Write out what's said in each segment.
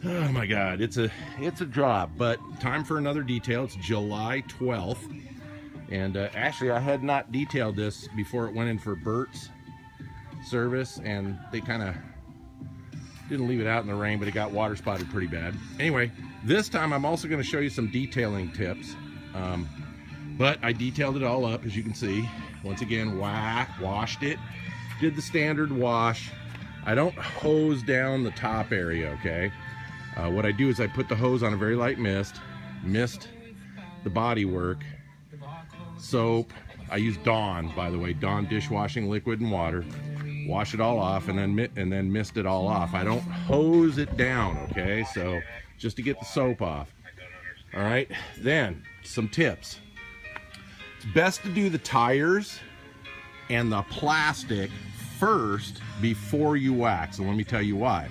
Oh my God, it's a job, but time for another detail. It's July 12th, and actually I had not detailed this before it went in for Bert's service, and they kind of didn't leave it out in the rain, but it got water spotted pretty bad. Anyway, this time I'm also going to show you some detailing tips, but I detailed it all up, as you can see. Once again, washed it, did the standard wash. I don't hose down the top area, okay? What I do is I put the hose on a very light mist the body work, soap. I use Dawn, by the way, Dawn dishwashing liquid and water. Wash it all off and then mist it all off. I don't hose it down, okay? So just to get the soap off. All right, then some tips. It's best to do the tires and the plastic first before you wax, and let me tell you why.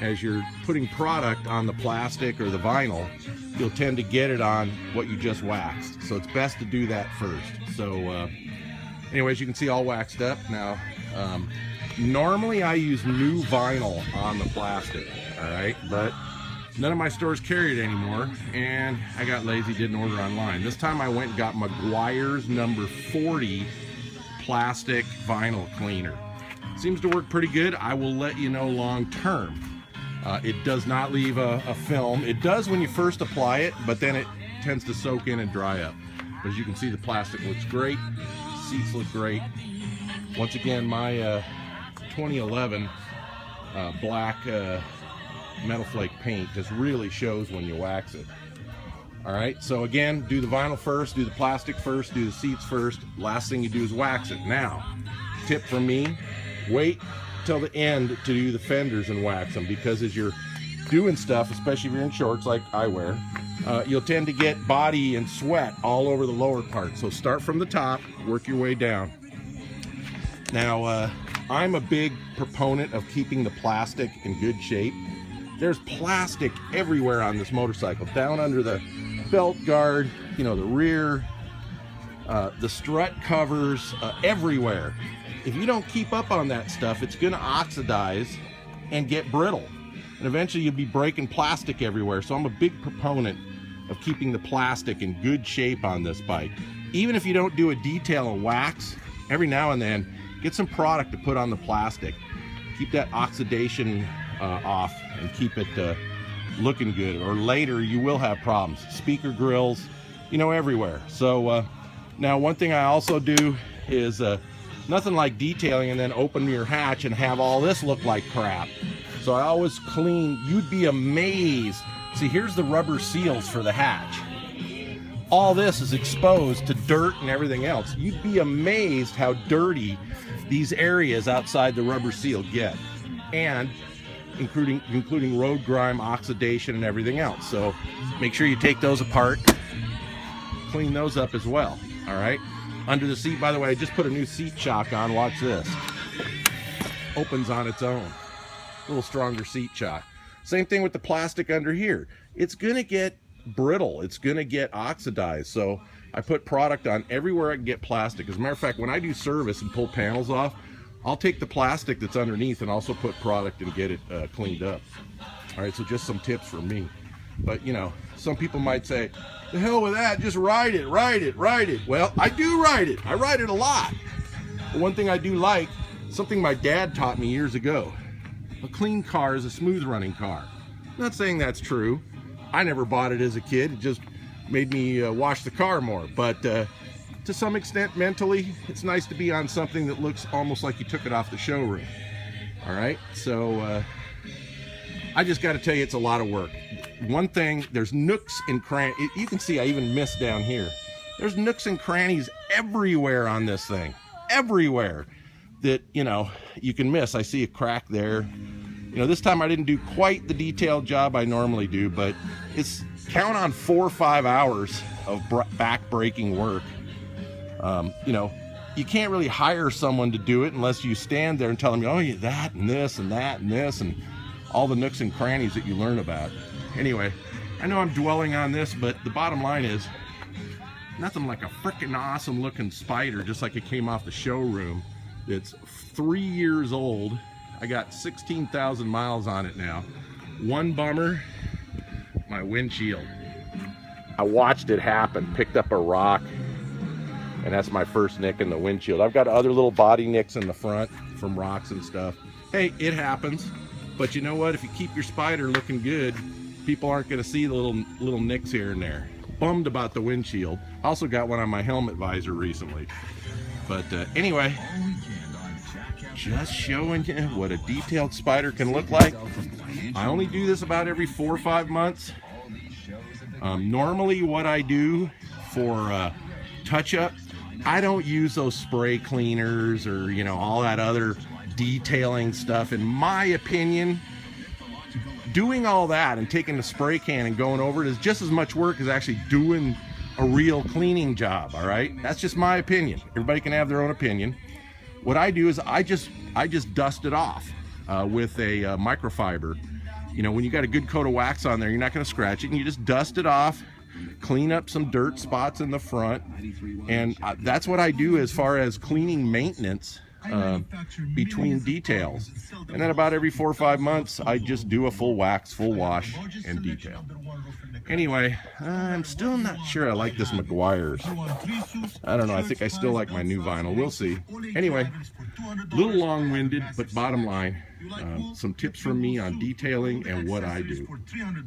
As you're putting product on the plastic or the vinyl, you'll tend to get it on what you just waxed. So it's best to do that first. So anyways, you can see all waxed up. Now, normally I use new vinyl on the plastic, all right? But none of my stores carry it anymore, and I got lazy, didn't order online. This time I went and got Meguiar's number 40 plastic vinyl cleaner. Seems to work pretty good. I will let you know long term. It does not leave a film. It does when you first apply it, but then it tends to soak in and dry up. But as you can see, the plastic looks great. Seats look great. Once again, my 2011 black metal flake paint just really shows when you wax it. All right, so again, do the vinyl first, do the plastic first, do the seats first. Last thing you do is wax it. Now, tip from me, wait till the end to do the fenders and wax them, because as you're doing stuff, especially if you're in shorts like I wear, you'll tend to get body and sweat all over the lower part. So start from the top, work your way down. Now, I'm a big proponent of keeping the plastic in good shape. There's plastic everywhere on this motorcycle, down under the belt guard, you know, the rear, the strut covers, everywhere. If you don't keep up on that stuff, it's going to oxidize and get brittle, and eventually you'll be breaking plastic everywhere. So I'm a big proponent of keeping the plastic in good shape on this bike. Even if you don't do a detail and wax, every now and then get some product to put on the plastic. Keep that oxidation off and keep it looking good, or later you will have problems. Speaker grills, you know, everywhere. So now one thing I also do is nothing like detailing and then open your hatch and have all this look like crap. So I always clean. You'd be amazed. See, here's the rubber seals for the hatch. All this is exposed to dirt and everything else. You'd be amazed how dirty these areas outside the rubber seal get, and including road grime, oxidation, and everything else. So make sure you take those apart, clean those up as well. All right. Under the seat, by the way, I just put a new seat shock on. Watch this. Opens on its own. A little stronger seat shock. Same thing with the plastic under here. It's going to get brittle. It's going to get oxidized. So I put product on everywhere I can get plastic. As a matter of fact, when I do service and pull panels off, I'll take the plastic that's underneath and also put product and get it cleaned up. All right, so just some tips from me. But, you know, some people might say, the hell with that, just ride it, ride it, ride it. Well, I do ride it. I ride it a lot. But one thing I do like, something my dad taught me years ago, a clean car is a smooth running car. I'm not saying that's true. I never bought it as a kid. It just made me wash the car more. But to some extent, mentally, it's nice to be on something that looks almost like you took it off the showroom. All right, so I just got to tell you, it's a lot of work. One thing, there's nooks and crannies. You can see I even missed down here. There's nooks and crannies everywhere on this thing, everywhere that, you know, you can miss. I see a crack there. You know, this time I didn't do quite the detailed job I normally do, but it's count on 4 or 5 hours of back-breaking work. You know, you can't really hire someone to do it unless you stand there and tell them, oh, yeah, that and this and that and this and all the nooks and crannies that you learn about. Anyway, I know I'm dwelling on this, but the bottom line is nothing like a freaking awesome looking Spyder, just like it came off the showroom. It's 3 years old. I got 16,000 miles on it now. One bummer, my windshield. I watched it happen, picked up a rock, and that's my first nick in the windshield. I've got other little body nicks in the front from rocks and stuff. Hey, it happens. But you know what? If you keep your Spyder looking good, people aren't going to see the little nicks here and there. Bummed about the windshield. Also got one on my helmet visor recently. But anyway, just showing you what a detailed Spyder can look like. I only do this about every 4 or 5 months. Normally what I do for touch-up, I don't use those spray cleaners or, you know, all that other detailing stuff. In my opinion, doing all that and taking the spray can and going over it is just as much work as actually doing a real cleaning job. All right, that's just my opinion. Everybody can have their own opinion. What I do is I just dust it off with a microfiber. You know, when you got a good coat of wax on there, you're not going to scratch it, and you just dust it off, clean up some dirt spots in the front, and that's what I do as far as cleaning maintenance between details. And then about every 4 or 5 months, I just do a full wax, full wash, and detail. Anyway, I'm still not sure I like this McGuire's. I don't know, I think I still like my new vinyl. We'll see. Anyway, a little long-winded, but bottom line, some tips from me on detailing and what I do.